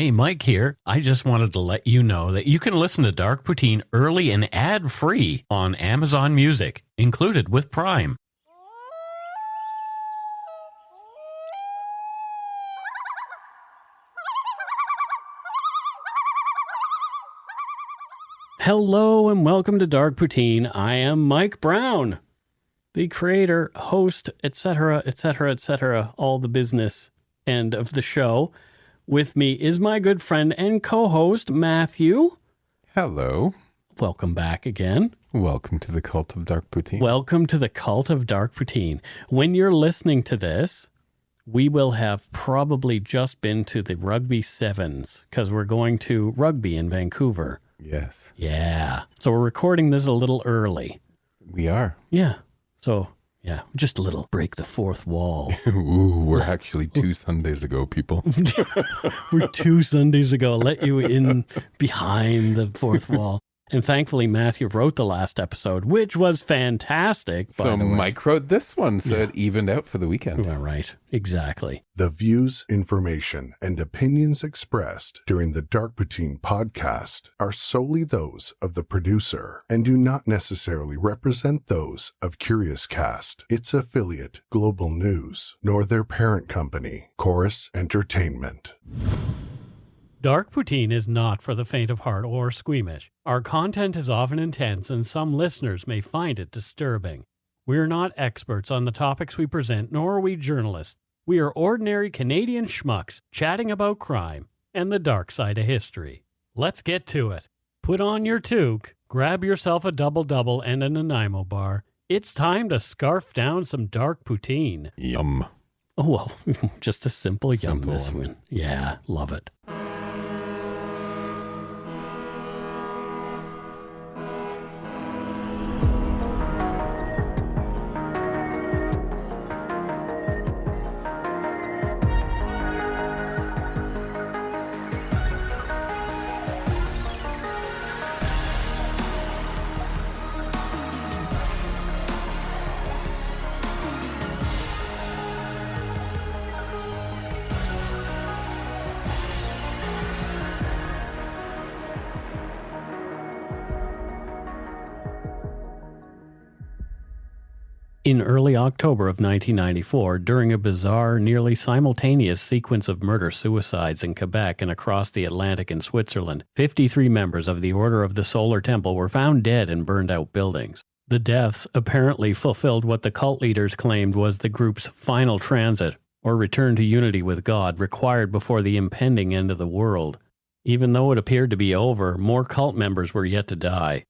Hey, Mike here. I just wanted to let you know that you can listen to Dark Poutine early and ad-free on Amazon Music, included with Prime. Hello and welcome to Dark Poutine. I am Mike Brown, the creator, host, etc., all the business end of the show. With me is my good friend and co-host, Matthew. Hello. Welcome back again. Welcome to the cult of Dark Poutine. Welcome to the cult of Dark Poutine. When you're listening to this, we will have probably just been to the Rugby Sevens because we're going to rugby in Vancouver. Yes. Yeah. So we're recording this a little early. We are. Yeah. So, yeah, just a little break the fourth wall. Ooh, we're actually 2 Sundays ago, people. We're 2 Sundays ago. Let you in behind the fourth wall. And thankfully, Matthew wrote the last episode, which was fantastic. So Mike wrote this one, so it evened out for the weekend. All right. Exactly. The views, information, and opinions expressed during the Dark Poutine podcast are solely those of the producer and do not necessarily represent those of Curious Cast, its affiliate, Global News, nor their parent company, Chorus Entertainment. Dark Poutine is not for the faint of heart or squeamish. Our content is often intense and some listeners may find it disturbing. We are not experts on the topics we present, nor are we journalists. We are ordinary Canadian schmucks chatting about crime and the dark side of history. Let's get to it. Put on your toque, grab yourself a double-double and a Nanaimo bar. It's time to scarf down some Dark Poutine. Yum. Oh, well, just a simple yum Simple this one. Yeah, love it. In early October of 1994, during a bizarre, nearly simultaneous sequence of murder-suicides in Quebec and across the Atlantic in Switzerland, 53 members of the Order of the Solar Temple were found dead in burned-out buildings. The deaths apparently fulfilled what the cult leaders claimed was the group's final transit, or return to unity with God, required before the impending end of the world. Even though it appeared to be over, more cult members were yet to die.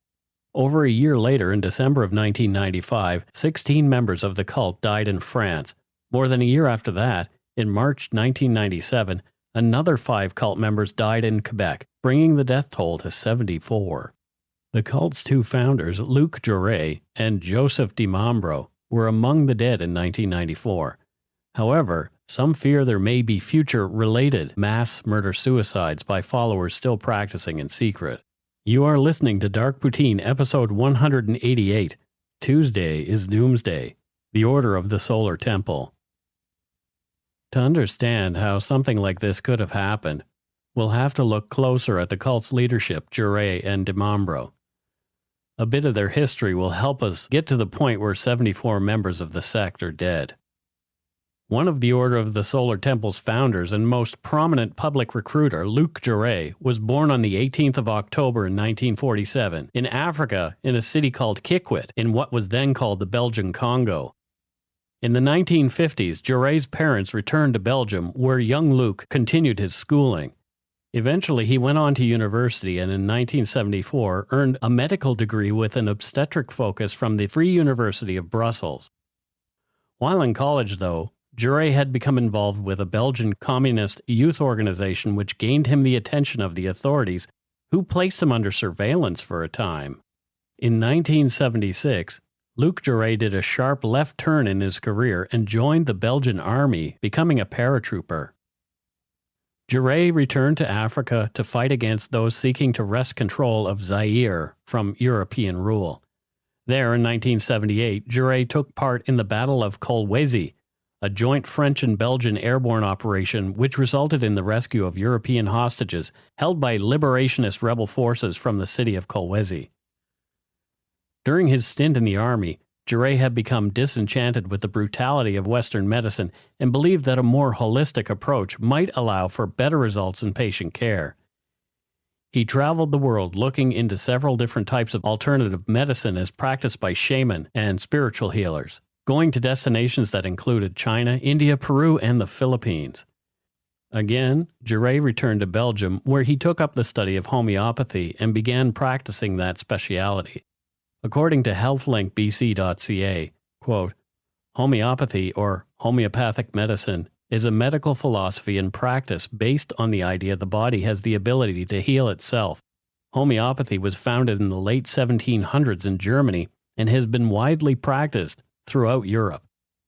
Over a year later, in December of 1995, 16 members of the cult died in France. More than a year after that, in March 1997, another 5 cult members died in Quebec, bringing the death toll to 74. The cult's 2 founders, Luc Jouret and Joseph de Mambro, were among the dead in 1994. However, some fear there may be future related mass murder-suicides by followers still practicing in secret. You are listening to Dark Poutine, episode 188. Tuesday is Doomsday, the Order of the Solar Temple. To understand how something like this could have happened, we'll have to look closer at the cult's leadership, Jouret and de Mambro. A bit of their history will help us get to the point where 74 members of the sect are dead. One of the Order of the Solar Temple's founders and most prominent public recruiter, Luc Jouret, was born on the 18th of October in 1947 in Africa in a city called Kikwit in what was then called the Belgian Congo. In the 1950s, Jouret's parents returned to Belgium where young Luc continued his schooling. Eventually, he went on to university and in 1974 earned a medical degree with an obstetric focus from the Free University of Brussels. While in college, though, Jouret had become involved with a Belgian communist youth organization which gained him the attention of the authorities, who placed him under surveillance for a time. In 1976, Luc Jouret did a sharp left turn in his career and joined the Belgian army, becoming a paratrooper. Jouret returned to Africa to fight against those seeking to wrest control of Zaire from European rule. There, in 1978, Jouret took part in the Battle of Kolwezi, a joint French and Belgian airborne operation which resulted in the rescue of European hostages held by liberationist rebel forces from the city of Kolwezi. During his stint in the army, Jouret had become disenchanted with the brutality of Western medicine and believed that a more holistic approach might allow for better results in patient care. He traveled the world looking into several different types of alternative medicine as practiced by shaman and spiritual healers, going to destinations that included China, India, Peru, and the Philippines. Again, Jouret returned to Belgium, where he took up the study of homeopathy and began practicing that speciality. According to healthlinkbc.ca, quote, homeopathy or homeopathic medicine is a medical philosophy and practice based on the idea the body has the ability to heal itself. Homeopathy was founded in the late 1700s in Germany and has been widely practiced throughout Europe.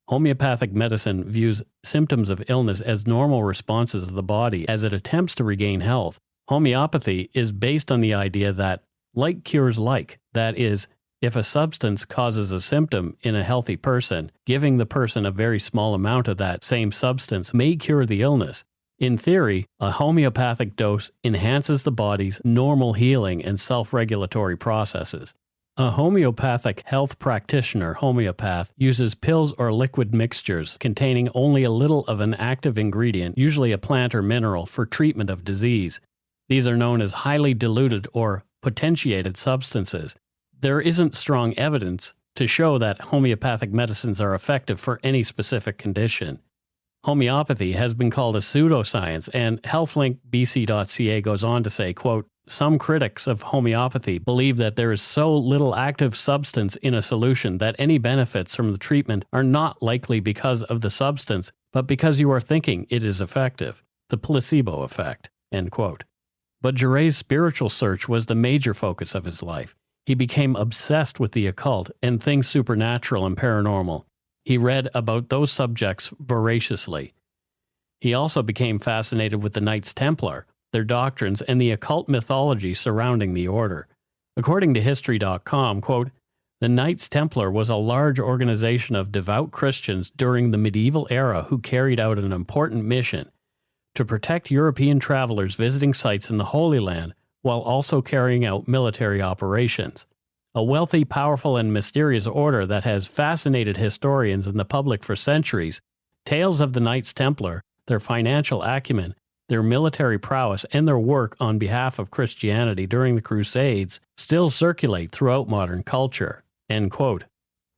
Homeopathic medicine views symptoms of illness as normal responses of the body as it attempts to regain health. Homeopathy is based on the idea that like cures like, that is, if a substance causes a symptom in a healthy person, giving the person a very small amount of that same substance may cure the illness. In theory, a homeopathic dose enhances the body's normal healing and self-regulatory processes. A homeopathic health practitioner homeopath uses pills or liquid mixtures containing only a little of an active ingredient, usually a plant or mineral, for treatment of disease. These are known as highly diluted or potentiated substances. There isn't strong evidence to show that homeopathic medicines are effective for any specific condition. Homeopathy has been called a pseudoscience, and healthlinkbc.ca goes on to say, quote, some critics of homeopathy believe that there is so little active substance in a solution that any benefits from the treatment are not likely because of the substance, but because you are thinking it is effective, the placebo effect, end quote. But Jouret's spiritual search was the major focus of his life. He became obsessed with the occult and things supernatural and paranormal. He read about those subjects voraciously. He also became fascinated with the Knights Templar, their doctrines, and the occult mythology surrounding the order. According to History.com, quote, the Knights Templar was a large organization of devout Christians during the medieval era who carried out an important mission to protect European travelers visiting sites in the Holy Land while also carrying out military operations. A wealthy, powerful, and mysterious order that has fascinated historians and the public for centuries, tales of the Knights Templar, their financial acumen, their military prowess, and their work on behalf of Christianity during the Crusades still circulate throughout modern culture. End quote.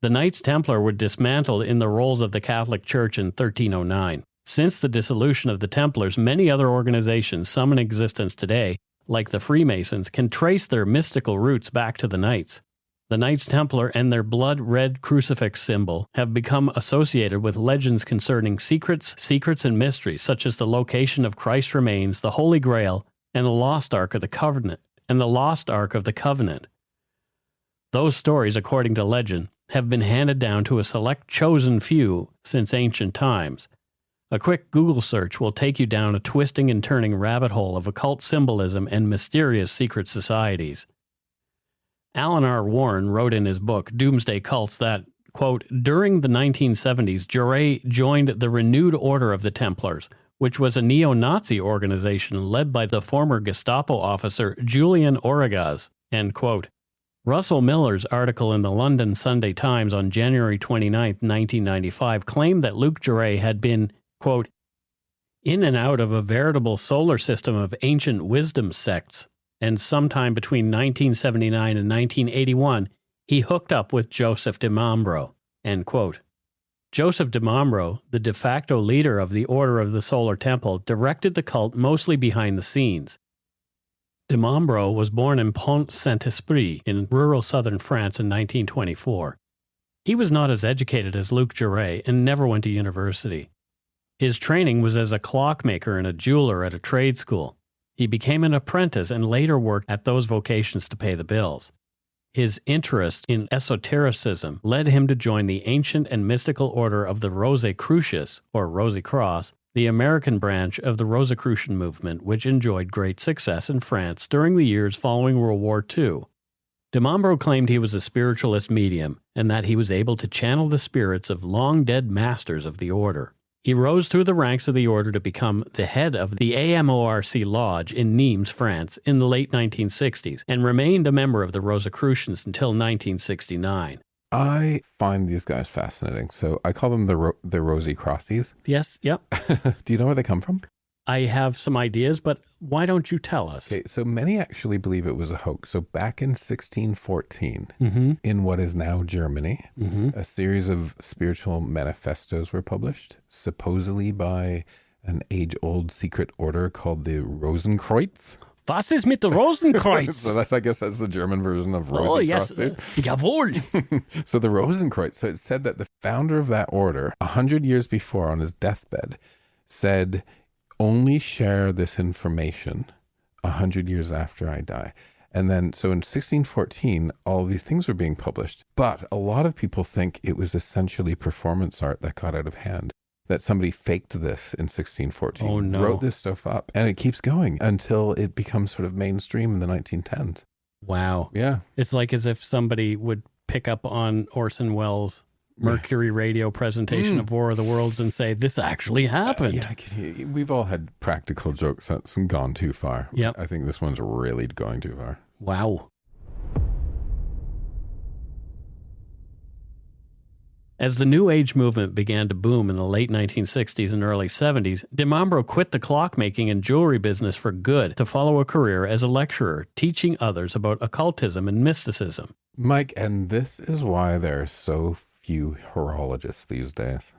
The Knights Templar were dismantled in the rolls of the Catholic Church in 1309. Since the dissolution of the Templars, many other organizations, some in existence today, like the Freemasons, can trace their mystical roots back to the Knights. The Knights Templar and their blood-red crucifix symbol have become associated with legends concerning secrets, and mysteries, such as the location of Christ's remains, the Holy Grail, and the Lost Ark of the Covenant. Those stories, according to legend, have been handed down to a select chosen few since ancient times. A quick Google search will take you down a twisting and turning rabbit hole of occult symbolism and mysterious secret societies. Alan R. Warren wrote in his book, Doomsday Cults, that, quote, during the 1970s, Jouret joined the Renewed Order of the Templars, which was a neo-Nazi organization led by the former Gestapo officer Julian Oragaz, end quote. Russell Miller's article in the London Sunday Times on January 29, 1995, claimed that Luc Jouret had been, quote, in and out of a veritable solar system of ancient wisdom sects, and sometime between 1979 and 1981, he hooked up with Joseph de Mambro, end quote. Joseph de Mambro, the de facto leader of the Order of the Solar Temple, directed the cult mostly behind the scenes. De Mambro was born in Pont-Saint-Esprit in rural southern France in 1924. He was not as educated as Luc Jouret and never went to university. His training was as a clockmaker and a jeweler at a trade school. He became an apprentice and later worked at those vocations to pay the bills. His interest in esotericism led him to join the ancient and mystical order of the Rosicrucians, or Rosy Cross, the American branch of the Rosicrucian movement, which enjoyed great success in France during the years following World War II. De Mambro claimed he was a spiritualist medium and that he was able to channel the spirits of long-dead masters of the order. He rose through the ranks of the order to become the head of the AMORC Lodge in Nimes, France, in the late 1960s, and remained a member of the Rosicrucians until 1969. I find these guys fascinating. So I call them the Rosy Crossies. Yes, yep. Do you know where they come from? I have some ideas, but why don't you tell us? Okay, so many actually believe it was a hoax. So back in 1614, in what is now Germany, a series of spiritual manifestos were published, supposedly by an age-old secret order called the Rosenkreuz. Was ist mit der Rosenkreuz? So I guess that's the German version of Rosy Oh, yes. Jawohl. So the Rosenkreuz, so it said that the founder of that order, 100 years before on his deathbed, said, only share this information 100 years after I die. And then, so in 1614, all these things were being published. But a lot of people think it was essentially performance art that got out of hand. That somebody faked this in 1614, Oh, no. wrote this stuff up. And it keeps going until it becomes sort of mainstream in the 1910s. Wow. Yeah. It's like as if somebody would pick up on Orson Welles' Mercury radio presentation of War of the Worlds and say, this actually happened. We've all had practical jokes that's gone too far. Yep. I think this one's really going too far. Wow. As the New Age movement began to boom in the late 1960s and early 70s, de Mambro quit the clockmaking and jewelry business for good to follow a career as a lecturer, teaching others about occultism and mysticism. Mike, and this is why there are so few horologists these days.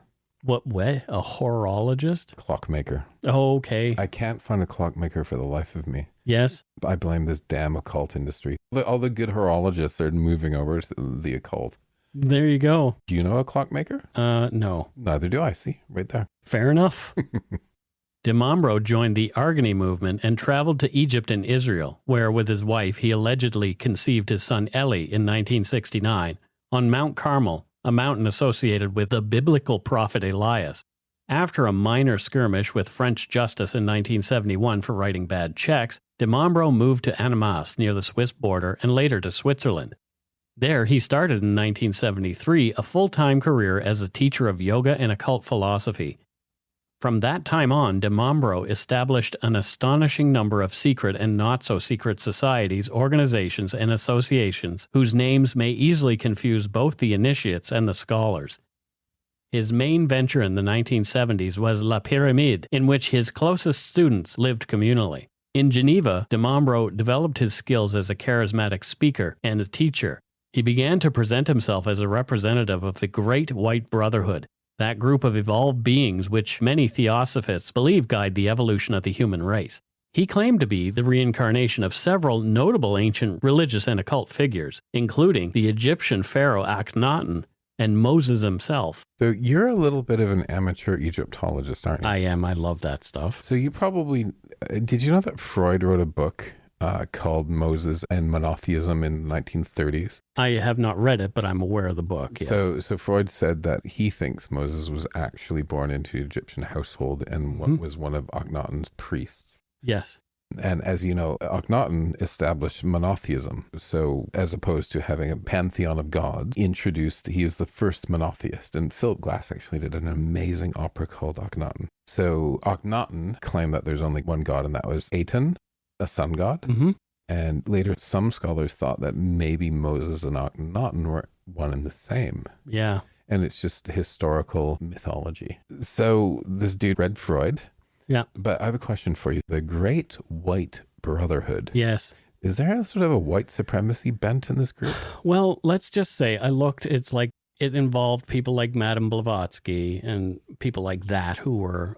What way? A horologist? Clockmaker. Oh, okay. I can't find a clockmaker for the life of me. Yes. I blame this damn occult industry. All the good horologists are moving over to the occult. There you go. Do you know a clockmaker? No. Neither do I. See, right there. Fair enough. De Mambro joined the Argany movement and traveled to Egypt and Israel, where with his wife he allegedly conceived his son Eli in 1969 on Mount Carmel, a mountain associated with the biblical prophet Elias. After a minor skirmish with French justice in 1971 for writing bad checks, de Mambro moved to Annemasse near the Swiss border and later to Switzerland. There, he started in 1973 a full-time career as a teacher of yoga and occult philosophy. From that time on, de Mambro established an astonishing number of secret and not-so-secret societies, organizations, and associations whose names may easily confuse both the initiates and the scholars. His main venture in the 1970s was La Pyramide, in which his closest students lived communally. In Geneva, de Mambro developed his skills as a charismatic speaker and a teacher. He began to present himself as a representative of the Great White Brotherhood, that group of evolved beings which many theosophists believe guide the evolution of the human race. He claimed to be the reincarnation of several notable ancient religious and occult figures, including the Egyptian pharaoh Akhenaten and Moses himself. So you're a little bit of an amateur Egyptologist, aren't you? I am. I love that stuff. So you probably, did you know that Freud wrote a book called Moses and Monotheism in the 1930s? I have not read it, but I'm aware of the book. Yeah. So Freud said that he thinks Moses was actually born into an Egyptian household and was one of Akhenaten's priests. Yes. And as you know, Akhenaten established monotheism. So as opposed to having a pantheon of gods, he was the first monotheist. And Philip Glass actually did an amazing opera called Akhenaten. So Akhenaten claimed that there's only one god, and that was Aten, a sun god. Mm-hmm. And later, some scholars thought that maybe Moses and Akhenaten were one and the same. Yeah. And it's just historical mythology. So this dude read Freud. Yeah. But I have a question for you. The Great White Brotherhood. Yes. Is there a sort of a white supremacy bent in this group? Well, let's just say I looked, it's like it involved people like Madame Blavatsky and people like that who were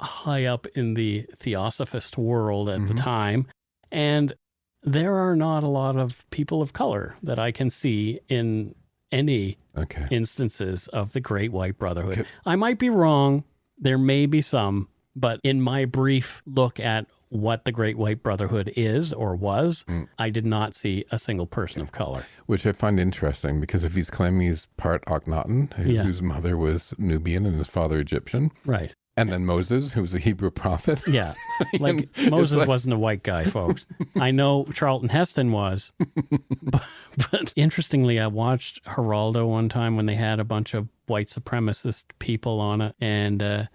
high up in the theosophist world at the time. And there are not a lot of people of color that I can see in any instances of the Great White Brotherhood. I might be wrong. There may be some. But in my brief look at what the Great White Brotherhood is or was, I did not see a single person of color. Which I find interesting, because if he's claiming he's part Akhenaten, whose mother was Nubian and his father Egyptian, right? And then Moses, who was a Hebrew prophet. Yeah. Like, And Moses it's wasn't a white guy, folks. I know Charlton Heston was. But interestingly, I watched Geraldo one time when they had a bunch of white supremacist people on it. And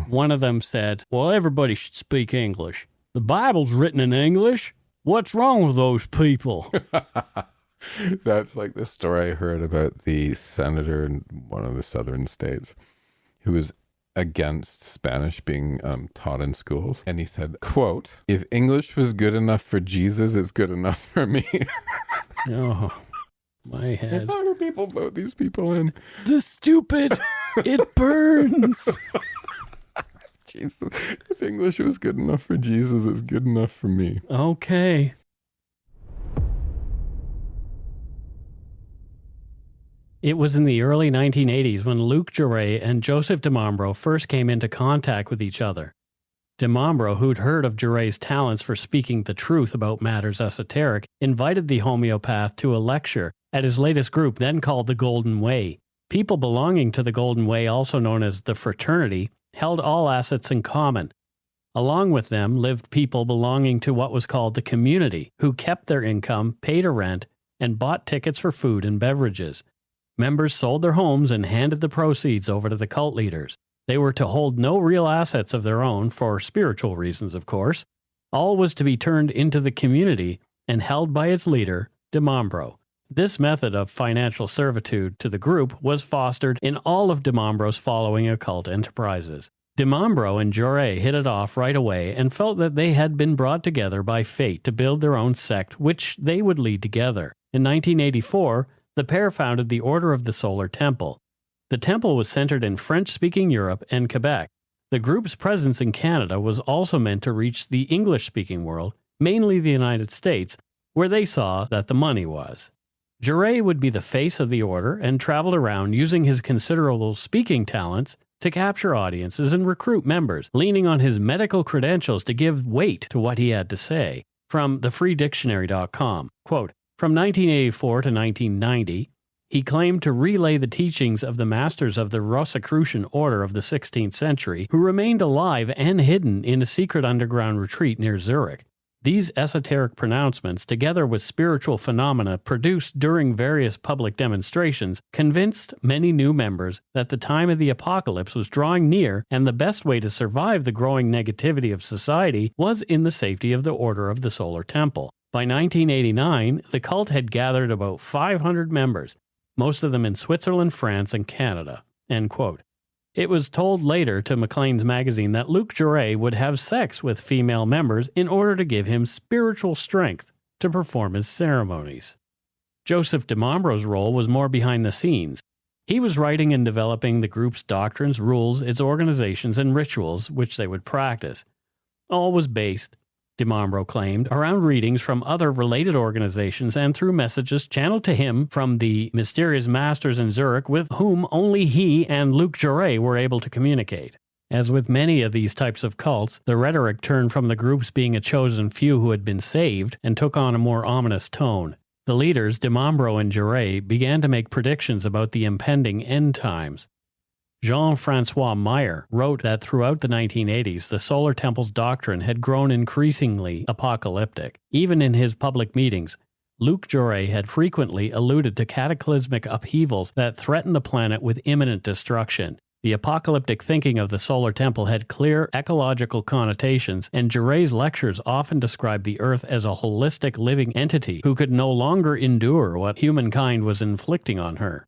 one of them said, well, everybody should speak English. The Bible's written in English. What's wrong with those people? That's like the story I heard about the senator in one of the southern states who was against Spanish being taught in schools. And he said, quote, if English was good enough for Jesus, it's good enough for me. Oh, my head. How do people vote these people in? The stupid, it burns. Jesus. If English was good enough for Jesus, it's good enough for me. Okay. It was in the early 1980s when Luc Jouret and Joseph de Mambro first came into contact with each other. De Mambro, who'd heard of Jouret's talents for speaking the truth about matters esoteric, invited the homeopath to a lecture at his latest group, then called the Golden Way. People belonging to the Golden Way, also known as the Fraternity, held all assets in common. Along with them lived people belonging to what was called the Community, who kept their income, paid a rent, and bought tickets for food and beverages. Members sold their homes and handed the proceeds over to the cult leaders. They were to hold no real assets of their own, for spiritual reasons, of course. All was to be turned into the Community and held by its leader, de Mambro. This method of financial servitude to the group was fostered in all of de Mambro's following occult enterprises. De Mambro and Jouret hit it off right away and felt that they had been brought together by fate to build their own sect, which they would lead together. In 1984, the pair founded the Order of the Solar Temple. The temple was centered in French-speaking Europe and Quebec. The group's presence in Canada was also meant to reach the English-speaking world, mainly the United States, where they saw that the money was. Jouret would be the face of the order and traveled around using his considerable speaking talents to capture audiences and recruit members, leaning on his medical credentials to give weight to what he had to say. From thefreedictionary.com, quote, from 1984 to 1990, he claimed to relay the teachings of the masters of the Rosicrucian order of the 16th century, who remained alive and hidden in a secret underground retreat near Zurich. These esoteric pronouncements, together with spiritual phenomena produced during various public demonstrations, convinced many new members that the time of the apocalypse was drawing near and the best way to survive the growing negativity of society was in the safety of the Order of the Solar Temple. By 1989, the cult had gathered about 500 members, most of them in Switzerland, France, and Canada. End quote. It was told later to Maclean's magazine that Luc Jouret would have sex with female members in order to give him spiritual strength to perform his ceremonies. Joseph de Mambro's role was more behind the scenes. He was writing and developing the group's doctrines, rules, its organizations, and rituals which they would practice. All was based, de Mambro claimed, around readings from other related organizations and through messages channeled to him from the mysterious masters in Zurich with whom only he and Luc Jouret were able to communicate. As with many of these types of cults, the rhetoric turned from the groups being a chosen few who had been saved and took on a more ominous tone. The leaders, de Mambro and Jouret, began to make predictions about the impending end times. Jean-Francois Meyer wrote that throughout the 1980s, the Solar Temple's doctrine had grown increasingly apocalyptic. Even in his public meetings, Luc Jouret had frequently alluded to cataclysmic upheavals that threatened the planet with imminent destruction. The apocalyptic thinking of the Solar Temple had clear ecological connotations, and Jouret's lectures often described the Earth as a holistic living entity who could no longer endure what humankind was inflicting on her.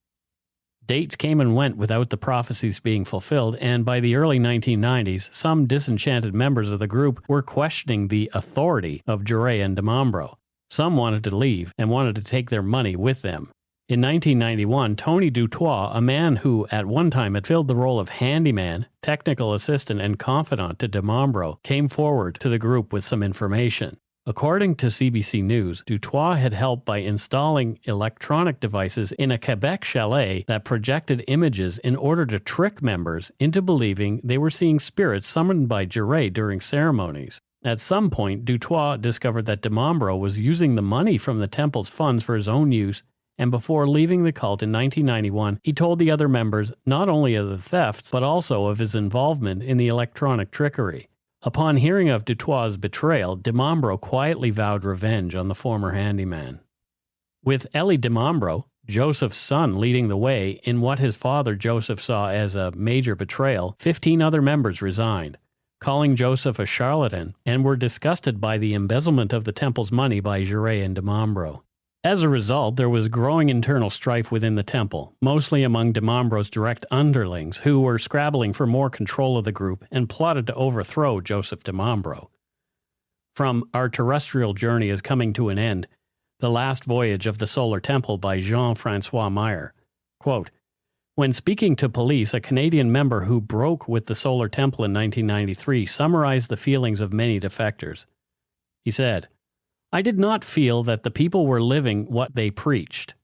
Dates came and went without the prophecies being fulfilled, and by the early 1990s, some disenchanted members of the group were questioning the authority of Jouret and de Mambro. Some wanted to leave and wanted to take their money with them. In 1991, Tony Dutoit, a man who at one time had filled the role of handyman, technical assistant, and confidant to de Mambro, came forward to the group with some information. According to CBC News, Dutoit had helped by installing electronic devices in a Quebec chalet that projected images in order to trick members into believing they were seeing spirits summoned by Jouret during ceremonies. At some point, Dutoit discovered that de Mambro was using the money from the temple's funds for his own use and before leaving the cult in 1991, he told the other members not only of the thefts, but also of his involvement in the electronic trickery. Upon hearing of Dutoit's betrayal, de Mambro quietly vowed revenge on the former handyman. With Elie de Mambro, Joseph's son, leading the way in what his father Joseph saw as a major betrayal, 15 other members resigned, calling Joseph a charlatan, and were disgusted by the embezzlement of the temple's money by Jouret and de Mambro. As a result, there was growing internal strife within the temple, mostly among de Mambro's direct underlings, who were scrabbling for more control of the group and plotted to overthrow Joseph de Mambro. From Our Terrestrial Journey is Coming to an End, The Last Voyage of the Solar Temple by Jean-Francois Meyer. Quote, when speaking to police, a Canadian member who broke with the Solar Temple in 1993 summarized the feelings of many defectors. He said, I did not feel that the people were living what they preached,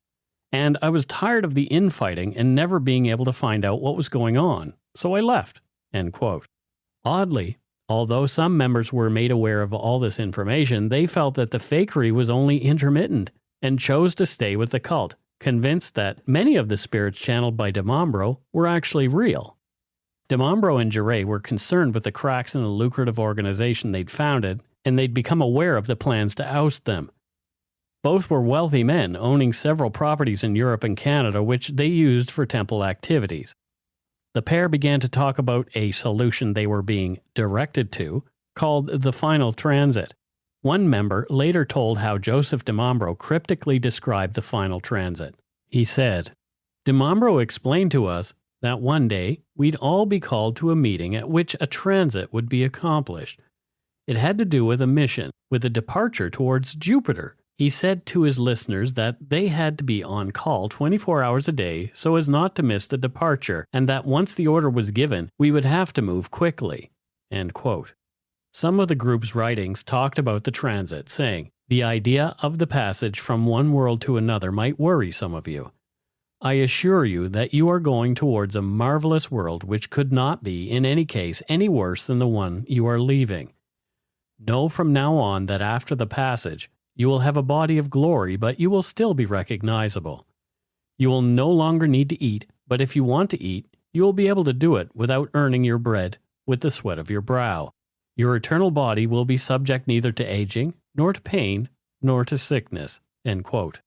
and I was tired of the infighting and never being able to find out what was going on, so I left. End quote. Oddly, although some members were made aware of all this information, they felt that the fakery was only intermittent and chose to stay with the cult, convinced that many of the spirits channeled by de Mambro were actually real. De Mambro and Jouret were concerned with the cracks in the lucrative organization they'd founded, and they'd become aware of the plans to oust them. Both were wealthy men, owning several properties in Europe and Canada, which they used for temple activities. The pair began to talk about a solution they were being directed to, called the final transit. One member later told how Joseph de Mambro cryptically described the final transit. He said, De Mambro explained to us that one day we'd all be called to a meeting at which a transit would be accomplished. It had to do with a mission, with a departure towards Jupiter. He said to his listeners that they had to be on call 24 hours a day so as not to miss the departure, and that once the order was given, we would have to move quickly. End quote. Some of the group's writings talked about the transit, saying, the idea of the passage from one world to another might worry some of you. I assure you that you are going towards a marvelous world which could not be, in any case, any worse than the one you are leaving. Know from now on that after the passage, you will have a body of glory, but you will still be recognizable. You will no longer need to eat, but if you want to eat, you will be able to do it without earning your bread with the sweat of your brow. Your eternal body will be subject neither to aging, nor to pain, nor to sickness. End quote.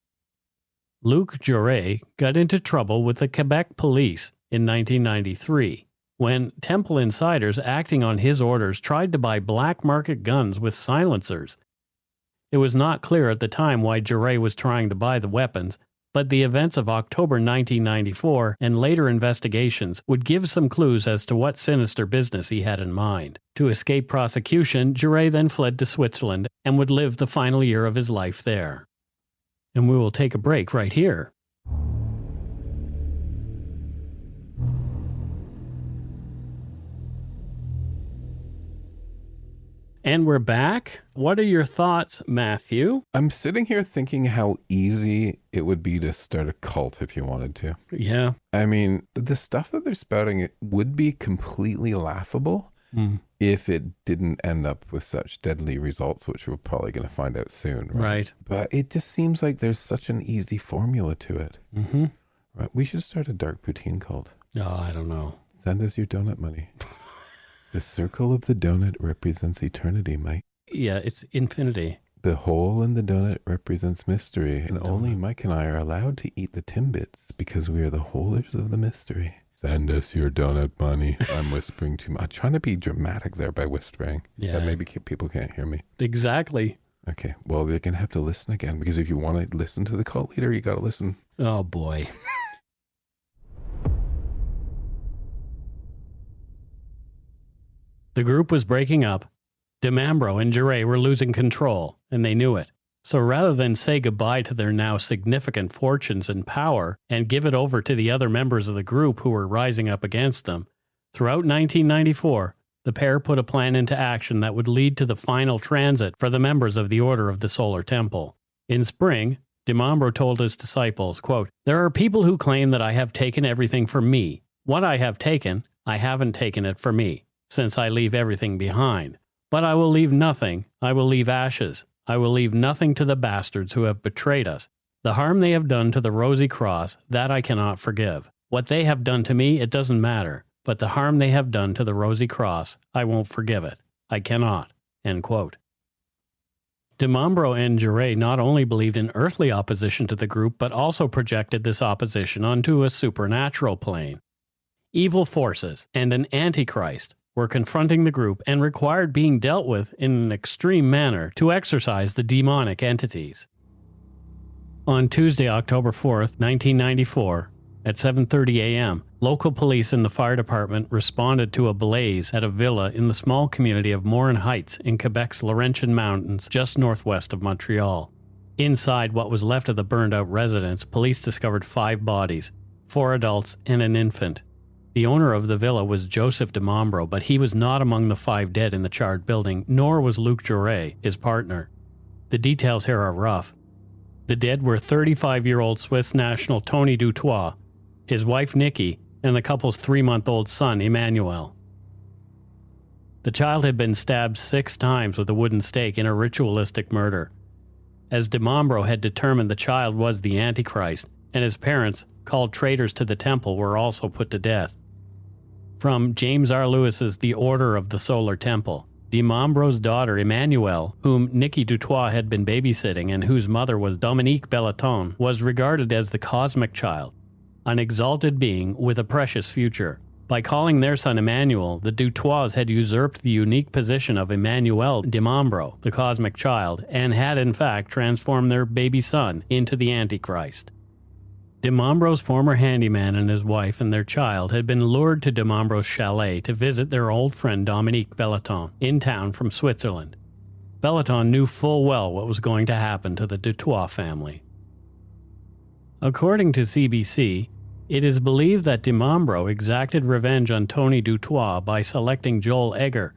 Luc Jouret got into trouble with the Quebec police in 1993. When temple insiders acting on his orders tried to buy black market guns with silencers. It was not clear at the time why Jouret was trying to buy the weapons, but the events of October 1994 and later investigations would give some clues as to what sinister business he had in mind. To escape prosecution, Jouret then fled to Switzerland and would live the final year of his life there. And we will take a break right here. And we're back. What are your thoughts, Matthew? I'm sitting here thinking how easy it would be to start a cult if you wanted to. Yeah. I mean, the stuff that they're spouting, it would be completely laughable if it didn't end up with such deadly results, which we're probably going to find out soon. Right. But it just seems like there's such an easy formula to it. Mm-hmm. Right. We should start a dark poutine cult. Oh, I don't know. Send us your donut money. The circle of the donut represents eternity, Mike. Yeah, it's infinity. The hole in the donut represents mystery, and only Mike and I are allowed to eat the Timbits because we are the holders of the mystery. Send us your donut money. I'm whispering too much. I'm trying to be dramatic there by whispering. Yeah. But maybe people can't hear me. Exactly. Okay, well, they're going to have to listen again, because if you want to listen to the cult leader, you got to listen. Oh, boy. The group was breaking up. De Mambro and Jouret were losing control, and they knew it. So rather than say goodbye to their now significant fortunes and power and give it over to the other members of the group who were rising up against them, throughout 1994, the pair put a plan into action that would lead to the final transit for the members of the Order of the Solar Temple. In spring, de Mambro told his disciples, quote, "There are people who claim that I have taken everything for me. What I have taken, I haven't taken it for me, since I leave everything behind. But I will leave nothing. I will leave ashes. I will leave nothing to the bastards who have betrayed us. The harm they have done to the Rosy Cross, that I cannot forgive. What they have done to me, it doesn't matter. But the harm they have done to the Rosy Cross, I won't forgive it. I cannot." End quote. De Mambro and Jouret not only believed in earthly opposition to the group, but also projected this opposition onto a supernatural plane. Evil forces and an antichrist were confronting the group and required being dealt with in an extreme manner to exorcise the demonic entities. On Tuesday, October 4th, 1994, at 7:30 a.m., local police and the fire department responded to a blaze at a villa in the small community of Morin Heights in Quebec's Laurentian Mountains, just northwest of Montreal. Inside what was left of the burned-out residence, police discovered 5 bodies, 4 adults and an infant. The owner of the villa was Joseph de Mambro, but he was not among the 5 dead in the charred building, nor was Luc Jouret, his partner. The details here are rough. The dead were 35-year-old Swiss national Tony Dutoit, his wife Nikki, and the couple's 3-month-old son Emmanuel. The child had been stabbed 6 times with a wooden stake in a ritualistic murder. As de Mambro had determined the child was the Antichrist, and his parents, called traitors to the temple, were also put to death. From James R. Lewis's The Order of the Solar Temple, de Mambro's daughter Emmanuelle, whom Nikki Dutoit had been babysitting and whose mother was Dominique Belleton, was regarded as the cosmic child, an exalted being with a precious future. By calling their son Emmanuel, the Dutoits had usurped the unique position of Emmanuel de Mambro, the cosmic child, and had in fact transformed their baby son into the Antichrist. De Mambro's former handyman and his wife and their child had been lured to de Mambro's chalet to visit their old friend Dominique Belleton in town from Switzerland. Belleton knew full well what was going to happen to the Dutoit family. According to CBC, it is believed that de Mambro exacted revenge on Tony Dutoit by selecting Joel Egger,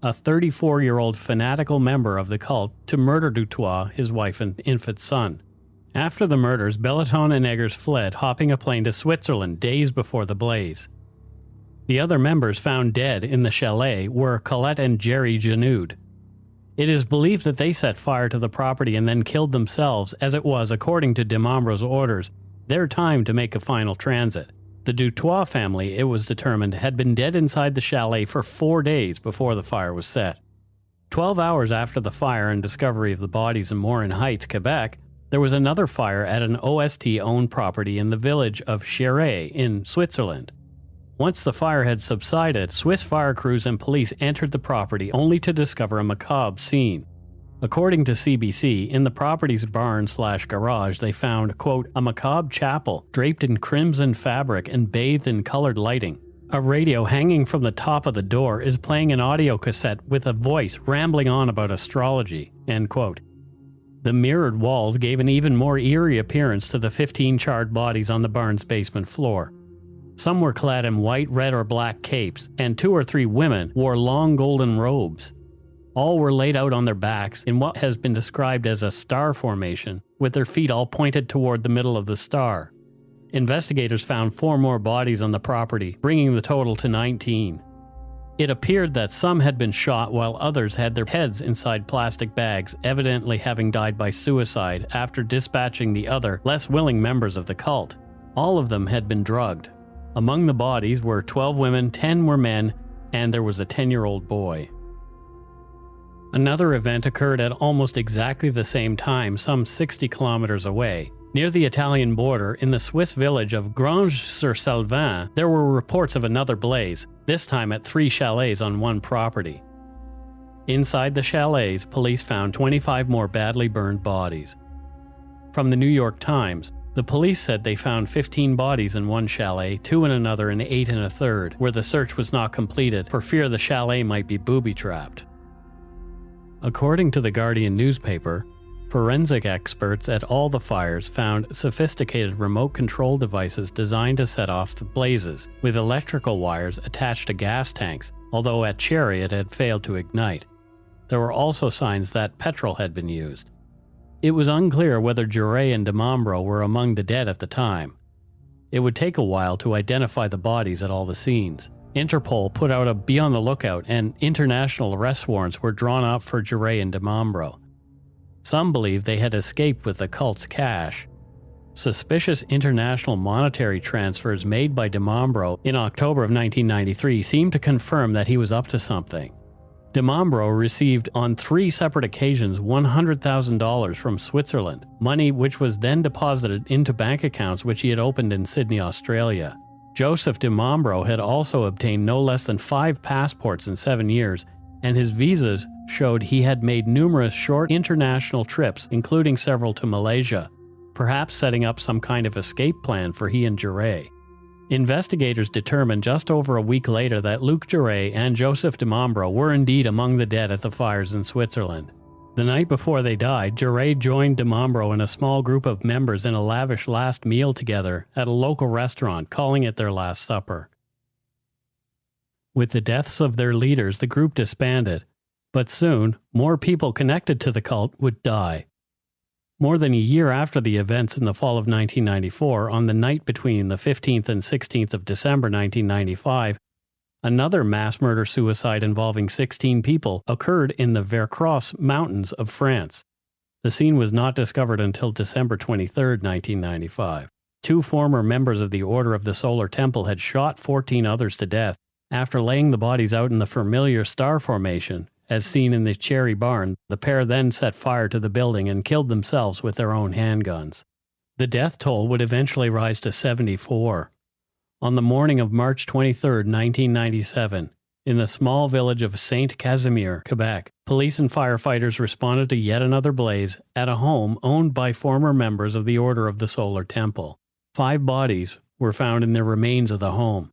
a 34-year-old fanatical member of the cult, to murder Dutoit, his wife and infant son. After the murders, Belleton and Eggers fled, hopping a plane to Switzerland days before the blaze. The other members found dead in the chalet were Colette and Jerry Janud. It is believed that they set fire to the property and then killed themselves, as it was, according to de Mambro's orders, their time to make a final transit. The Dutoit family, it was determined, had been dead inside the chalet for 4 days before the fire was set. 12 hours after the fire and discovery of the bodies in Morin Heights, Quebec, there was another fire at an OST-owned property in the village of Jouret in Switzerland. Once the fire had subsided, Swiss fire crews and police entered the property only to discover a macabre scene. According to CBC, in the property's barn/garage they found, quote, a macabre chapel draped in crimson fabric and bathed in colored lighting. A radio hanging from the top of the door is playing an audio cassette with a voice rambling on about astrology, end quote. The mirrored walls gave an even more eerie appearance to the 15 charred bodies on the barn's basement floor. Some were clad in white, red, or black capes, and 2 or 3 women wore long golden robes. All were laid out on their backs in what has been described as a star formation, with their feet all pointed toward the middle of the star. Investigators found 4 more bodies on the property, bringing the total to 19. It appeared that some had been shot while others had their heads inside plastic bags, evidently having died by suicide after dispatching the other, less willing members of the cult. All of them had been drugged. Among the bodies were 12 women, 10 were men, and there was a 10-year-old boy. Another event occurred at almost exactly the same time, some 60 kilometers away. Near the Italian border, in the Swiss village of Granges-sur-Salvin, there were reports of another blaze, this time at 3 chalets on one property. Inside the chalets, police found 25 more badly burned bodies. From the New York Times, the police said they found 15 bodies in one chalet, 2 in another, and 8 in a third, where the search was not completed for fear the chalet might be booby-trapped. According to the Guardian newspaper, forensic experts at all the fires found sophisticated remote control devices designed to set off the blazes, with electrical wires attached to gas tanks, although at Cherry it had failed to ignite. There were also signs that petrol had been used. It was unclear whether Jouret and de Mambro were among the dead at the time. It would take a while to identify the bodies at all the scenes. Interpol put out a be on the lookout, and international arrest warrants were drawn up for Jouret and de Mambro. Some believe they had escaped with the cult's cash. Suspicious international monetary transfers made by Mambro in October of 1993 seemed to confirm that he was up to something. Mambro received on 3 separate occasions $100,000 from Switzerland, money which was then deposited into bank accounts which he had opened in Sydney, Australia. Joseph Mambro had also obtained no less than 5 passports in 7 years, and his visas showed he had made numerous short international trips, including several to Malaysia, perhaps setting up some kind of escape plan for he and Jouret. Investigators determined just over a week later that Luc Jouret and Joseph Mambro were indeed among the dead at the fires in Switzerland. The night before they died, Jouret joined Mambro and a small group of members in a lavish last meal together at a local restaurant, calling it their Last Supper. With the deaths of their leaders, the group disbanded, but soon more people connected to the cult would die. More than a year after the events in the fall of 1994, on the night between the 15th and 16th of December 1995, another mass murder-suicide involving 16 people occurred in the Vercors Mountains of France. The scene was not discovered until December 23, 1995. 2 former members of the Order of the Solar Temple had shot 14 others to death after laying the bodies out in the familiar star formation. As seen in the Cherry Barn, the pair then set fire to the building and killed themselves with their own handguns. The death toll would eventually rise to 74. On the morning of March 23, 1997, in the small village of Saint-Casimir, Quebec, police and firefighters responded to yet another blaze at a home owned by former members of the Order of the Solar Temple. 5 bodies were found in the remains of the home.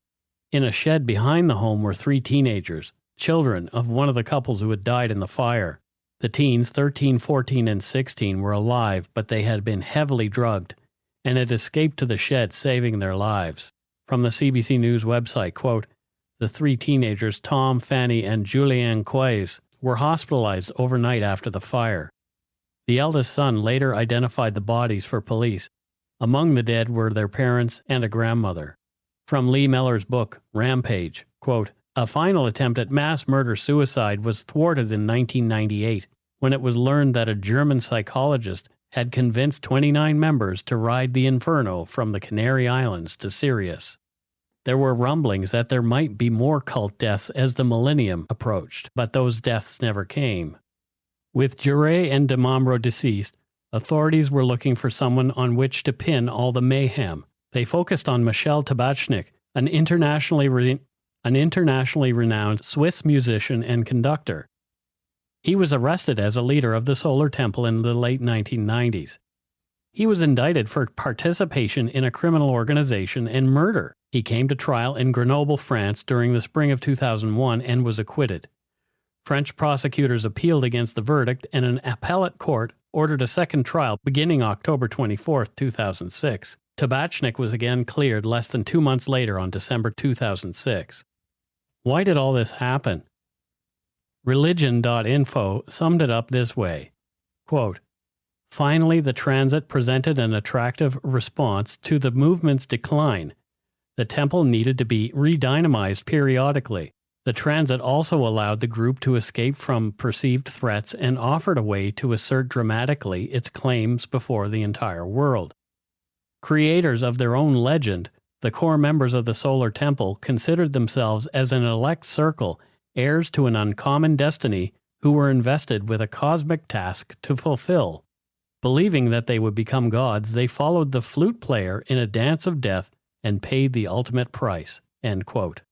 In a shed behind the home were 3 teenagers, children of one of the couples who had died in the fire. The teens, 13, 14, and 16, were alive, but they had been heavily drugged and had escaped to the shed, saving their lives. From the CBC News website, quote, "The 3 teenagers, Tom, Fanny, and Julien Quays, were hospitalized overnight after the fire. The eldest son later identified the bodies for police. Among the dead were their parents and a grandmother." From Lee Meller's book, Rampage, quote, "A final attempt at mass murder-suicide was thwarted in 1998 when it was learned that a German psychologist had convinced 29 members to ride the Inferno from the Canary Islands to Sirius. There were rumblings that there might be more cult deaths as the millennium approached, but those deaths never came. With Jouret and Mambro deceased, authorities were looking for someone on which to pin all the mayhem. They focused on Michel Tabachnik, an internationally renowned Swiss musician and conductor. He was arrested as a leader of the Solar Temple in the late 1990s. He was indicted for participation in a criminal organization and murder. He came to trial in Grenoble, France during the spring of 2001 and was acquitted. French prosecutors appealed against the verdict, and an appellate court ordered a second trial beginning October 24, 2006. Tabachnik was again cleared less than 2 months later on December 2006. Why did all this happen? Religion.info summed it up this way, quote, "Finally, the transit presented an attractive response to the movement's decline. The temple needed to be redynamized periodically. The transit also allowed the group to escape from perceived threats and offered a way to assert dramatically its claims before the entire world. Creators of their own legend, the core members of the Solar Temple considered themselves as an elect circle, heirs to an uncommon destiny, who were invested with a cosmic task to fulfill. Believing that they would become gods, they followed the flute player in a dance of death and paid the ultimate price." End quote.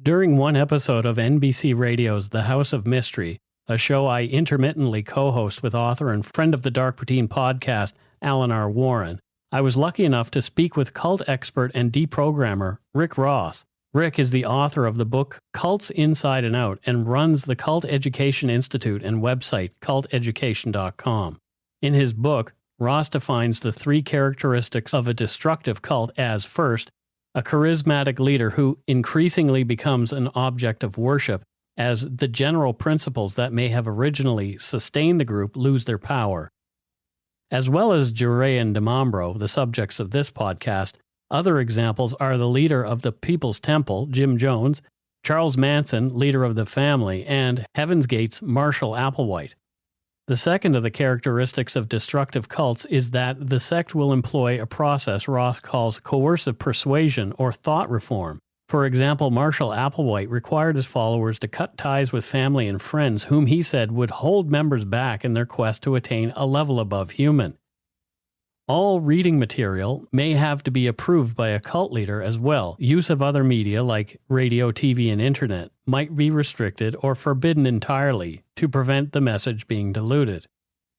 During one episode of NBC Radio's The House of Mystery, a show I intermittently co-host with author and friend of the Dark Poutine podcast, Alan R. Warren, I was lucky enough to speak with cult expert and deprogrammer Rick Ross. Rick is the author of the book Cults Inside and Out and runs the Cult Education Institute and website culteducation.com. In his book, Ross defines the 3 characteristics of a destructive cult as, first, a charismatic leader who increasingly becomes an object of worship as the general principles that may have originally sustained the group lose their power. As well as Jouret and Mambro, the subjects of this podcast, other examples are the leader of the People's Temple, Jim Jones, Charles Manson, leader of the Family, and Heaven's Gate's Marshall Applewhite. The second of the characteristics of destructive cults is that the sect will employ a process Ross calls coercive persuasion or thought reform. For example, Marshall Applewhite required his followers to cut ties with family and friends whom he said would hold members back in their quest to attain a level above human. All reading material may have to be approved by a cult leader as well. Use of other media like radio, TV, and internet might be restricted or forbidden entirely to prevent the message being diluted.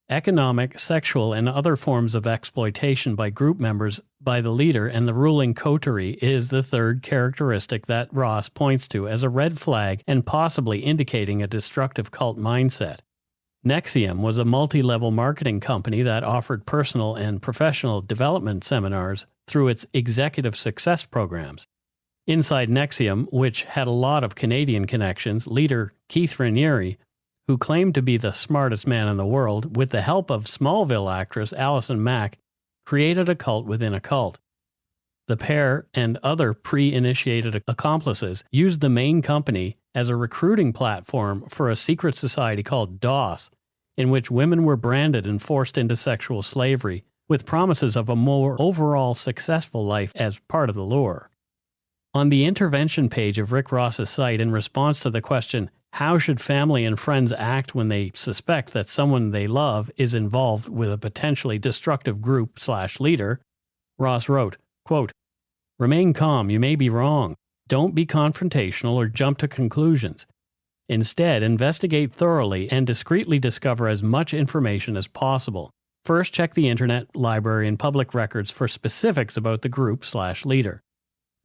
Economic, sexual, and other forms of exploitation by group members by the leader and the ruling coterie is the third characteristic that Ross points to as a red flag and possibly indicating a destructive cult mindset. NXIVM was a multi-level marketing company that offered personal and professional development seminars through its executive success programs. Inside NXIVM, which had a lot of Canadian connections, leader Keith Raniere, who claimed to be the smartest man in the world, with the help of Smallville actress Allison Mack, created a cult within a cult. The pair and other pre-initiated accomplices used the main company as a recruiting platform for a secret society called DOS, in which women were branded and forced into sexual slavery, with promises of a more overall successful life as part of the lure. On the intervention page of Rick Ross's site, in response to the question, how should family and friends act when they suspect that someone they love is involved with a potentially destructive group/leader, Ross wrote, quote, "Remain calm, you may be wrong. Don't be confrontational or jump to conclusions. Instead, investigate thoroughly and discreetly discover as much information as possible. First, check the internet, library, and public records for specifics about the group/leader.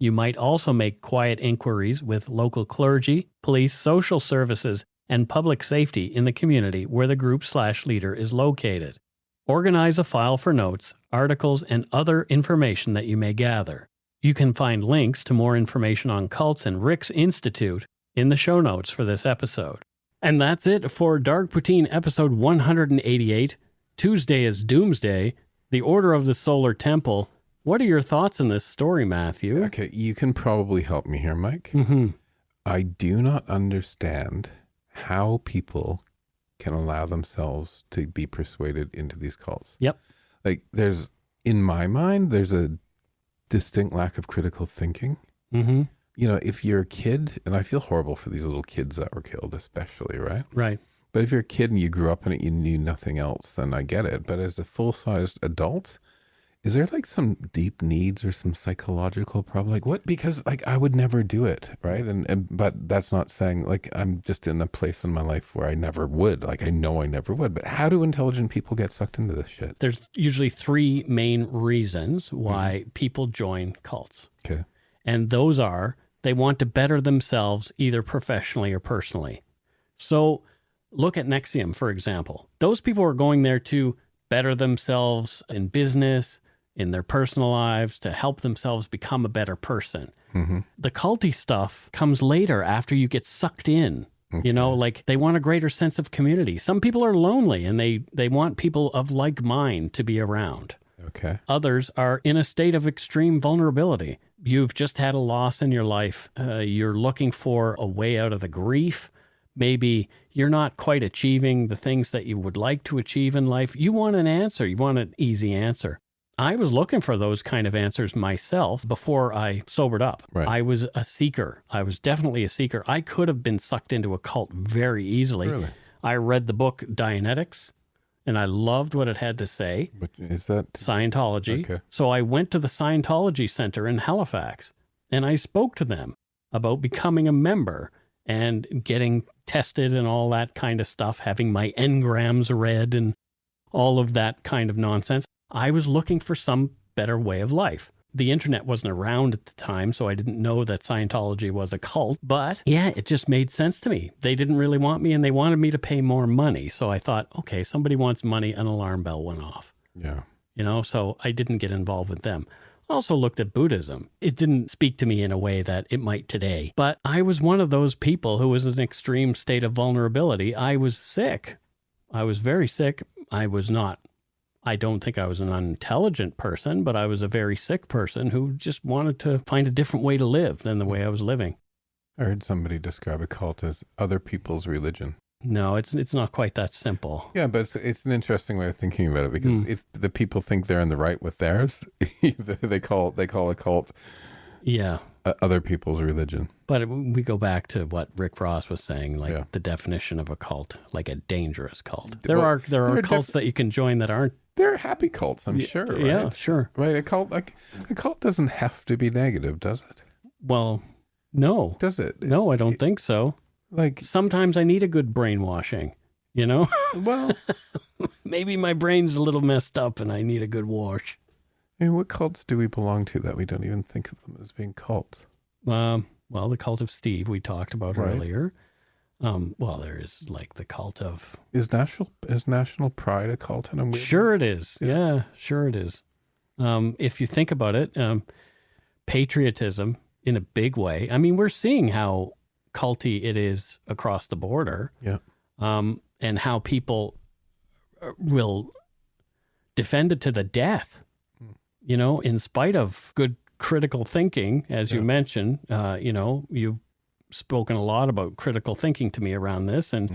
You might also make quiet inquiries with local clergy, police, social services, and public safety in the community where the group/leader is located. Organize a file for notes, articles, and other information that you may gather. You can find links to more information on cults and Rick's Institute in the show notes for this episode." And that's it for Dark Poutine episode 188. Tuesday is Doomsday, the Order of the Solar Temple. What are your thoughts on this story, Matthew? Okay, you can probably help me here, Mike. Mm-hmm. I do not understand how people can allow themselves to be persuaded into these cults. Yep. Like, in my mind, there's a distinct lack of critical thinking. Mm-hmm. You know, if you're a kid, and I feel horrible for these little kids that were killed, especially, right? Right. But if you're a kid and you grew up in it, you knew nothing else, then I get it. But as a full-sized adult, is there like some deep needs or some psychological problem? Like what? Because like I would never do it, right? But that's not saying like I'm just in a place in my life where I never would. Like I know I never would. But how do intelligent people get sucked into this shit? There's usually three main reasons why people join cults. Okay. And those are they want to better themselves either professionally or personally. So look at NXIVM, for example. Those people are going there to better themselves in business, in their personal lives, to help themselves become a better person. Mm-hmm. The culty stuff comes later after you get sucked in. Okay. You know, like they want a greater sense of community. Some people are lonely and they want people of like mind to be around. Okay. Others are in a state of extreme vulnerability. You've just had a loss in your life. You're looking for a way out of the grief. Maybe you're not quite achieving the things that you would like to achieve in life. You want an answer. You want an easy answer. I was looking for those kind of answers myself before I sobered up. Right. I was a seeker. I was definitely a seeker. I could have been sucked into a cult very easily. Really? I read the book Dianetics, and I loved what it had to say. What is that? Scientology. Okay. So I went to the Scientology Center in Halifax, and I spoke to them about becoming a member and getting tested and all that kind of stuff, having my engrams read and all of that kind of nonsense. I was looking for some better way of life. The internet wasn't around at the time, so I didn't know that Scientology was a cult. But yeah, it just made sense to me. They didn't really want me, and they wanted me to pay more money. So I thought, okay, somebody wants money, an alarm bell went off. Yeah. You know, so I didn't get involved with them. Also looked at Buddhism. It didn't speak to me in a way that it might today. But I was one of those people who was in an extreme state of vulnerability. I was sick. I was very sick. I don't think I was an unintelligent person, but I was a very sick person who just wanted to find a different way to live than the way I was living. I heard somebody describe a cult as other people's religion. No, it's not quite that simple. Yeah, but it's an interesting way of thinking about it, because if the people think they're in the right with theirs, they call a cult Yeah. Other people's religion. But we go back to what Rick Ross was saying, like Yeah. the definition of a cult, like a dangerous cult. Well, There are they're cults that you can join that aren't. They're happy cults, I'm sure. Right? Yeah, sure. Right, a cult doesn't have to be negative, does it? Well, no. Does it? No, I don't think so. Like, Sometimes I need a good brainwashing, you know? well, Maybe my brain's a little messed up and I need a good wash. I mean, what cults do we belong to that we don't even think of them as being cults? Well, the cult of Steve we talked about Right. earlier. Well, there is like the cult of... Is national pride a cult? And Sure it is. Yeah, sure it is. If you think about it, patriotism in a big way. I mean, we're seeing how culty it is across the border. Yeah. And how people will defend it to the death, you know, in spite of good critical thinking, as you mentioned. You know, you've spoken a lot about critical thinking to me around this, and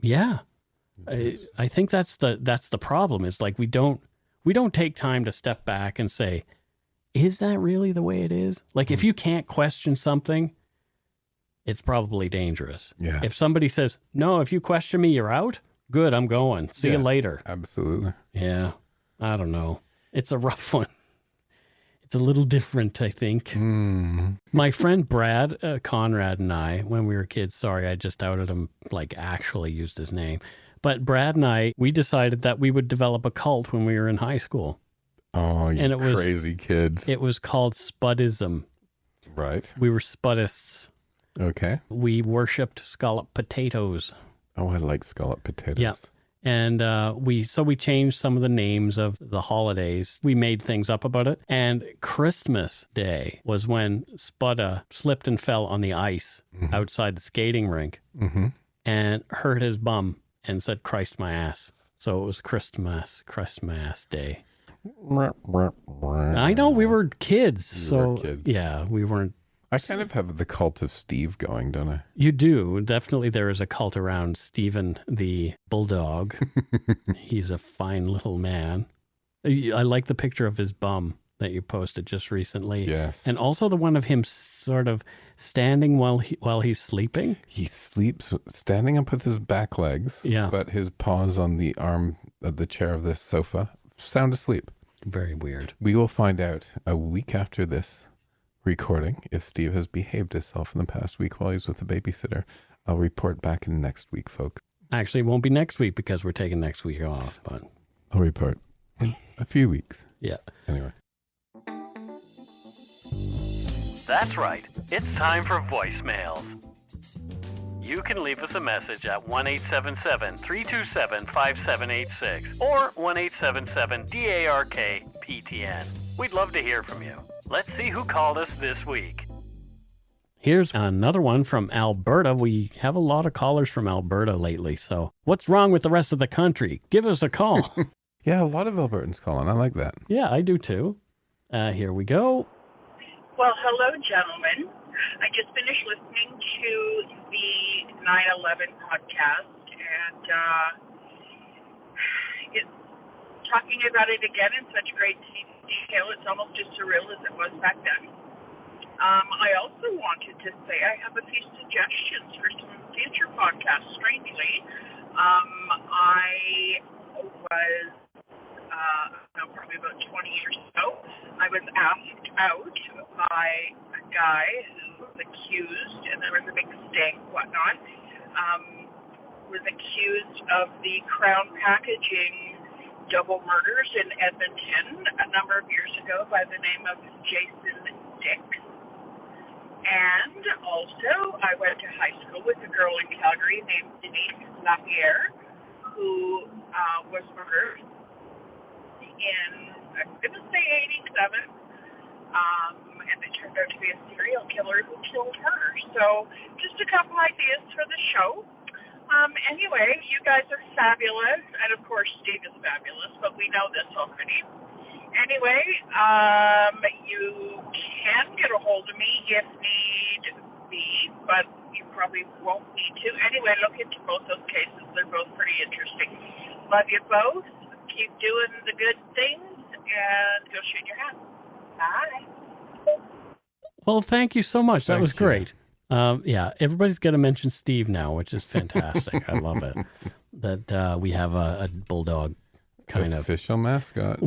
yeah, I think that's the problem. Is like we don't take time to step back and say, is that really the way it is? Like if you can't question something, it's probably dangerous. Yeah. If somebody says, no, if you question me, you're out. Good, I'm going. See you later. Absolutely. Yeah. I don't know. It's a rough one. It's a little different, I think. My friend Brad Conrad and I, when we were kids, sorry, I just outed him, like actually used his name. But Brad and I, we decided that we would develop a cult when we were in high school. Oh, you And it was- crazy kids. It was called Spudism. Right. We were Spudists. Okay. We worshipped scalloped potatoes. Oh, I like scalloped potatoes. Yeah. And we changed some of the names of the holidays. We made things up about it. And Christmas Day was when Spudda slipped and fell on the ice outside the skating rink and hurt his bum and said, Christ my ass. So it was Christmas Day. I know we were kids. were kids. Yeah, we weren't. I kind of have the cult of Steve going, don't I? You do. Definitely there is a cult around Stephen the Bulldog. He's a fine little man. I like the picture of his bum that you posted just recently. Yes. And also the one of him sort of standing while he's sleeping. He sleeps standing up with his back legs, Yeah. but his paws on the arm of the chair of the sofa, sound asleep. Very weird. We will find out a week after this recording if Steve has behaved himself in the past week while he's with the babysitter. I'll report back in next week, folks. Actually, it won't be next week because we're taking next week off, but I'll report in a few weeks. yeah. Anyway. That's right. It's time for voicemails. You can leave us a message at 1-877-327-5786 or 1-877-DARK-PTN. We'd love to hear from you. Let's see who called us this week. Here's another one from Alberta. We have a lot of callers from Alberta lately, so what's wrong with the rest of the country? Give us a call. Yeah, a lot of Albertans calling. I like that. Yeah, I do too. Here we go. Well, hello, gentlemen. I just finished listening to the 9/11 podcast, and it's talking about it again in such great detail. It's almost as surreal as it was back then. I also wanted to say I have a few suggestions for some future podcasts. Strangely, I was probably about 20 years ago, I was asked out by a guy who was accused, and there was a big sting, whatnot, was accused of the Crown Packaging double murders in Edmonton a number of years ago by the name of Jason Dix. And also, I went to high school with a girl in Calgary named Denise Lapierre, who was murdered in, I'm going to say 87, and it turned out to be a serial killer who killed her. So just a couple ideas for the show. Anyway, you guys are fabulous, and of course Steve is fabulous, but we know this already. Anyway, you can get a hold of me if need be, but you probably won't need to. Anyway, look into both those cases. They're both pretty interesting. Love you both. Keep doing the good things, and go shoot your hat. Bye. Well, thank you so much. That Thank was you. great. Yeah, everybody's got to mention Steve now, which is fantastic. I love it. That we have a bulldog kind of official mascot.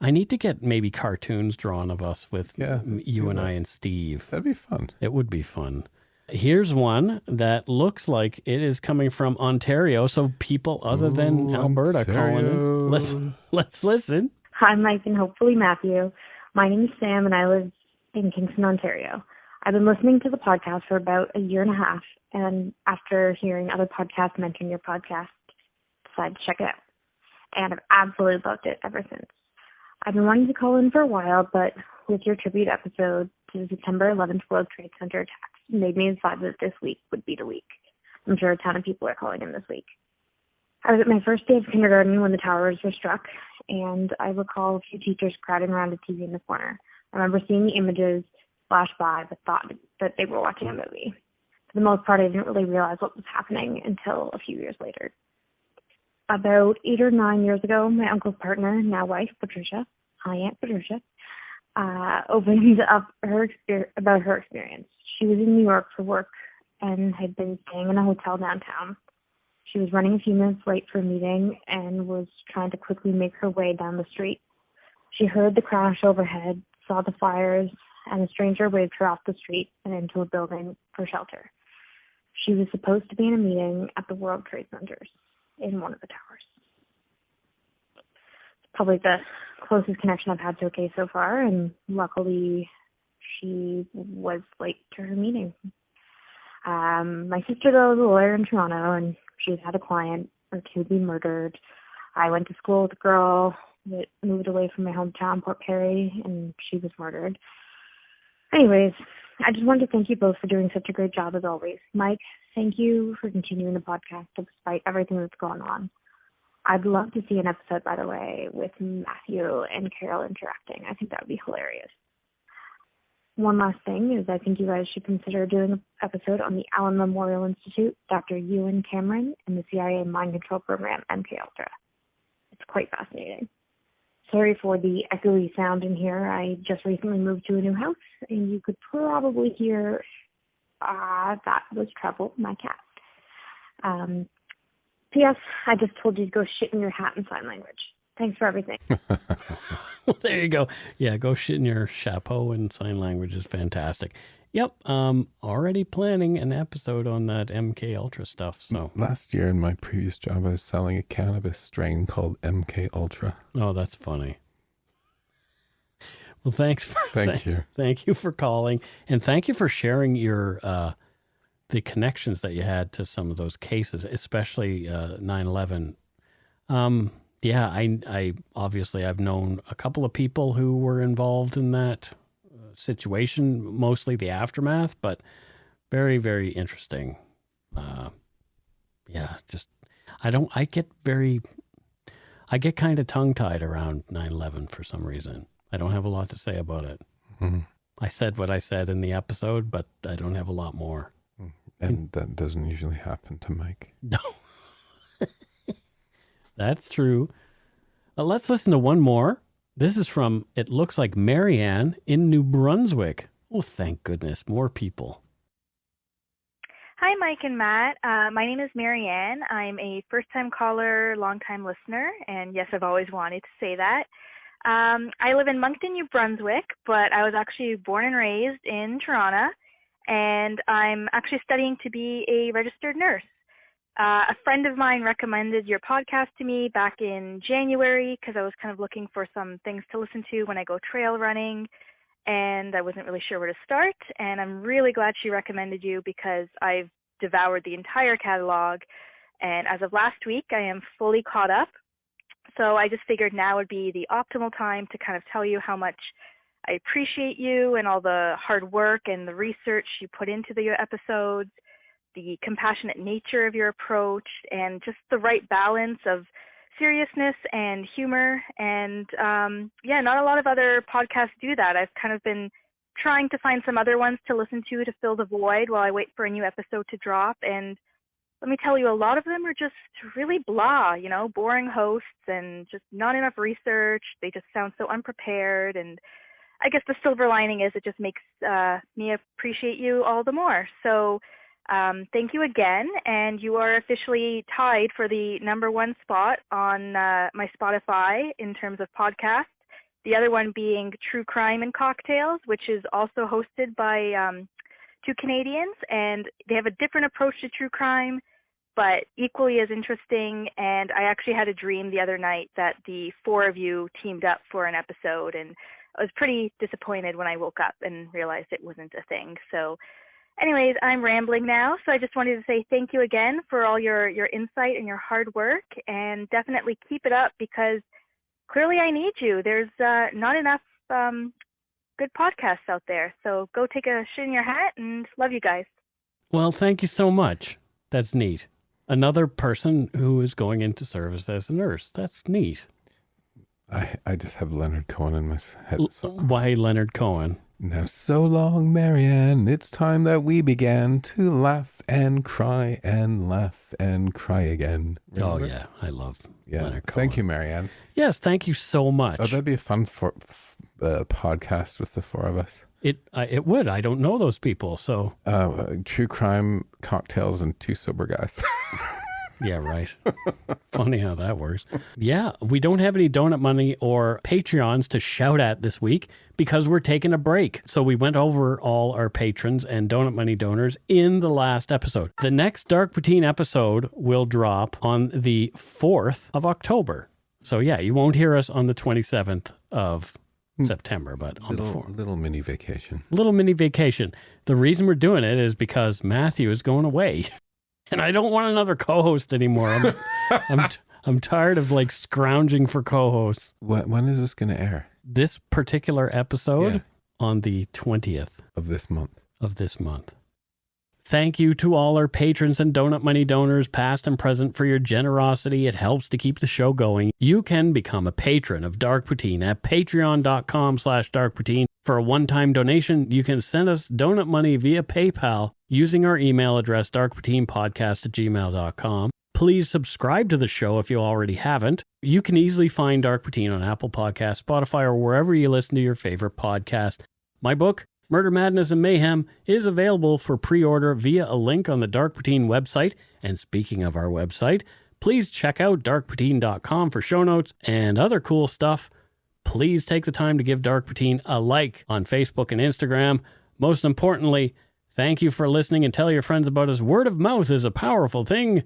I need to get maybe cartoons drawn of us with you and I and Steve. That'd be fun. It would be fun. Here's one that looks like it is coming from Ontario, so people other than Alberta calling in. Let's listen. Hi, Mike, and hopefully Matthew. My name is Sam, and I live in Kingston, Ontario. I've been listening to the podcast for about a year and a half, and after hearing other podcasts mention your podcast, decided to check it out. And I've absolutely loved it ever since. I've been wanting to call in for a while, but with your tribute episode to the September 11th World Trade Center attacks, made me decide that this week would be the week. I'm sure a ton of people are calling in this week. I was at my first day of kindergarten when the towers were struck, and I recall a few teachers crowding around a TV in the corner. I remember seeing the images flash by, but thought that they were watching a movie. For the most part, I didn't really realize what was happening until a few years later. About 8 or 9 years ago, my uncle's partner, now wife, Patricia, hi Aunt Patricia, opened up about her experience. She was in New York for work and had been staying in a hotel downtown. She was running a few minutes late for a meeting and was trying to quickly make her way down the street. She heard the crash overhead, saw the fires, and a stranger waved her off the street and into a building for shelter. She was supposed to be in a meeting at the World Trade Centers in one of the towers. It's probably the closest connection I've had to a case so far, and luckily she was late to her meeting. My sister though is a lawyer in Toronto, and she's had a client or two be murdered. I went to school with a girl that moved away from my hometown, Port Perry, and she was murdered. Anyways, I just wanted to thank you both for doing such a great job as always. Mike, thank you for continuing the podcast despite everything that's going on. I'd love to see an episode, by the way, with Matthew and Carol interacting. I think that would be hilarious. One last thing is I think you guys should consider doing an episode on the Allen Memorial Institute, Dr. Ewan Cameron, and the CIA mind control program, MKUltra. It's quite fascinating. Sorry for the echoey sound in here. I just recently moved to a new house, and you could probably hear that was Trouble, my cat. P.S. I just told you to go shit in your hat in sign language. Thanks for everything. Well, there you go. Yeah, go shit in your chapeau in sign language is fantastic. Yep, already planning an episode on that MKUltra stuff. So last year in my previous job, I was selling a cannabis strain called MKUltra. Oh, that's funny. Well, thanks. Thank you. Thank you for calling, and thank you for sharing your the connections that you had to some of those cases, especially 9/11. Yeah, I obviously I've known a couple of people who were involved in that situation, mostly the aftermath, but very, very interesting. Yeah, just I get kind of tongue-tied around 9/11 for some reason. I don't have a lot to say about it. Mm-hmm. I said what I said in the episode, but I don't have a lot more. And that doesn't usually happen to Mike. No. That's true. Let's listen to one more. This is from, it looks like Marianne in New Brunswick. Oh, thank goodness. More people. Hi, Mike and Matt. My name is Marianne. I'm a first-time caller, long-time listener, and yes, I've always wanted to say that. I live in Moncton, New Brunswick, but I was actually born and raised in Toronto, and I'm actually studying to be a registered nurse. A friend of mine recommended your podcast to me back in January because I was kind of looking for some things to listen to when I go trail running, and I wasn't really sure where to start. And I'm really glad she recommended you because I've devoured the entire catalog, and as of last week, I am fully caught up. So I just figured now would be the optimal time to kind of tell you how much I appreciate you and all the hard work and the research you put into your episodes, the compassionate nature of your approach, and just the right balance of seriousness and humor. And not a lot of other podcasts do that. I've kind of been trying to find some other ones to listen to fill the void while I wait for a new episode to drop. And let me tell you, a lot of them are just really blah, boring hosts and just not enough research. They just sound so unprepared. And I guess the silver lining is it just makes me appreciate you all the more. So thank you again. And you are officially tied for the #1 spot on my Spotify in terms of podcasts. The other one being True Crime and Cocktails, which is also hosted by 2 Canadians. And they have a different approach to true crime, but equally as interesting. And I actually had a dream the other night that the 4 of you teamed up for an episode. And I was pretty disappointed when I woke up and realized it wasn't a thing. So anyways, I'm rambling now. So I just wanted to say thank you again for all your insight and your hard work. And definitely keep it up, because clearly I need you. There's not enough good podcasts out there. So go take a shit in your hat, and love you guys. Well, thank you so much. That's neat. Another person who is going into service as a nurse. That's neat. I just have Leonard Cohen in my head. Why Leonard Cohen? Now so long, Marianne, it's time that we began to laugh and cry and laugh and cry again. Remember? Oh, yeah. I love Leonard Cohen. Thank you, Marianne. Yes, thank you so much. Oh, that'd be a fun podcast with the 4 of us. It would. I don't know those people, so. True crime, cocktails, and 2 sober guys. Yeah, right. Funny how that works. Yeah, we don't have any donut money or Patreons to shout at this week because we're taking a break. So we went over all our patrons and donut money donors in the last episode. The next Dark Poutine episode will drop on the 4th of October. So yeah, you won't hear us on the 27th of September, but on the 4th. Little mini vacation. Little mini vacation. The reason we're doing it is because Matthew is going away. And I don't want another co-host anymore. I'm tired of scrounging for co-hosts. When is this going to air? This particular episode on the 20th of this month. Thank you to all our patrons and donut money donors, past and present, for your generosity. It helps to keep the show going. You can become a patron of Dark Poutine at patreon.com/darkpoutine. For a one-time donation, you can send us donut money via PayPal using our email address, darkpoutinepodcast@gmail.com. Please subscribe to the show if you already haven't. You can easily find Dark Poutine on Apple Podcasts, Spotify, or wherever you listen to your favorite podcast. My book, Murder, Madness, and Mayhem, is available for pre-order via a link on the Dark Poutine website. And speaking of our website, please check out darkpoutine.com for show notes and other cool stuff. Please take the time to give Dark Poutine a like on Facebook and Instagram. Most importantly, thank you for listening, and tell your friends about us. Word of mouth is a powerful thing.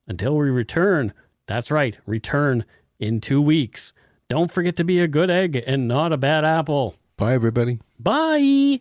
Until we return, that's right, return in 2 weeks. Don't forget to be a good egg and not a bad apple. Bye, everybody. Bye.